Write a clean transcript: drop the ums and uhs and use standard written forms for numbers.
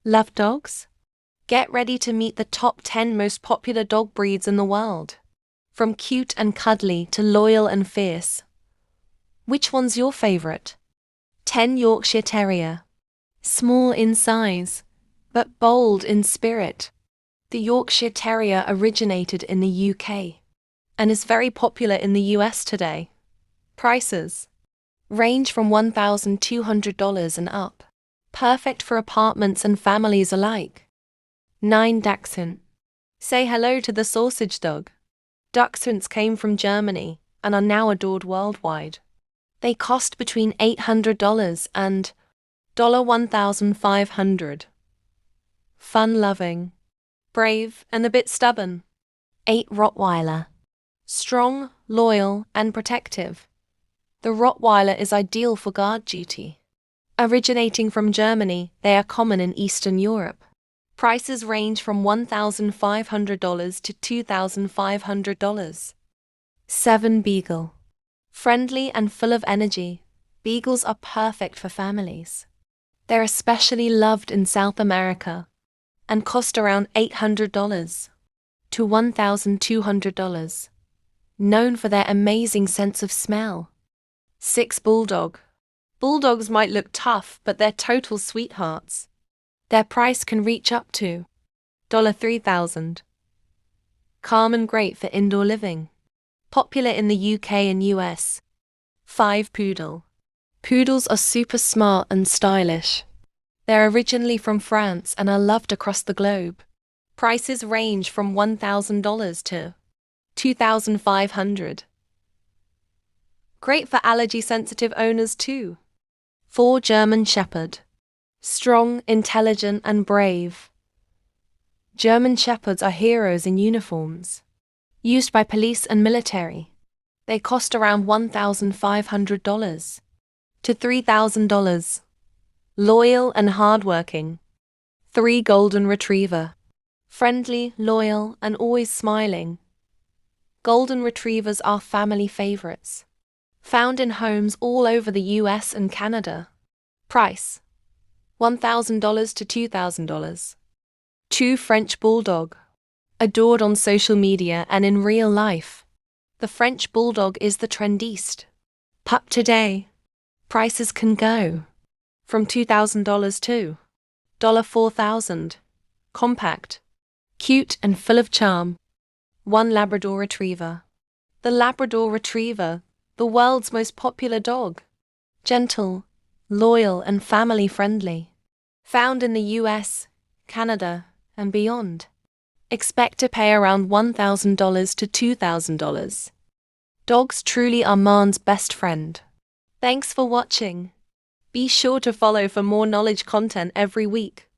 Love dogs? Get ready to meet the top 10 most popular dog breeds in the world. From cute and cuddly to loyal and fierce. Which one's your favorite? 10 Yorkshire Terrier. Small in size, but bold in spirit. The Yorkshire Terrier originated in the UK and is very popular in the US today. Prices range from $1,200 and up. Perfect for apartments and families alike. 9 Dachshund. Say hello to the sausage dog. Dachshunds came from Germany and are now adored worldwide. They cost between $800 and $1,500. Fun-loving, brave, and a bit stubborn. 8 Rottweiler. Strong, loyal, and protective. The Rottweiler is ideal for guard duty. Originating from Germany, they are common in Eastern Europe. Prices range from $1,500 to $2,500. 7 Beagle. Friendly and full of energy, Beagles are perfect for families. They're especially loved in South America and cost around $800 to $1,200. Known for their amazing sense of smell. 6 Bulldog. Bulldogs might look tough, but they're total sweethearts. Their price can reach up to $3,000. Calm and great for indoor living. Popular in the UK and US. 5 Poodle. Poodles are super smart and stylish. They're originally from France and are loved across the globe. Prices range from $1,000 to $2,500. Great for allergy-sensitive owners too. 4 German Shepherd. Strong, intelligent, and brave. German Shepherds are heroes in uniforms. Used by police and military. They cost around $1,500 to $3,000. Loyal and hardworking. 3 Golden Retriever. Friendly, loyal, and always smiling. Golden Retrievers are family favorites. Found in homes all over the US and Canada. Price $1,000 to $2,000. 2 French Bulldog. Adored on social media and in real life. The French Bulldog is the trendiest pup today. Prices can go from $2,000 to $4,000. Compact, cute and full of charm. 1 Labrador Retriever. The Labrador Retriever, the world's most popular dog. Gentle, loyal and family-friendly. Found in the US, Canada, and beyond. Expect to pay around $1,000 to $2,000. Dogs truly are man's best friend. Thanks for watching. Be sure to follow for more knowledge content every week.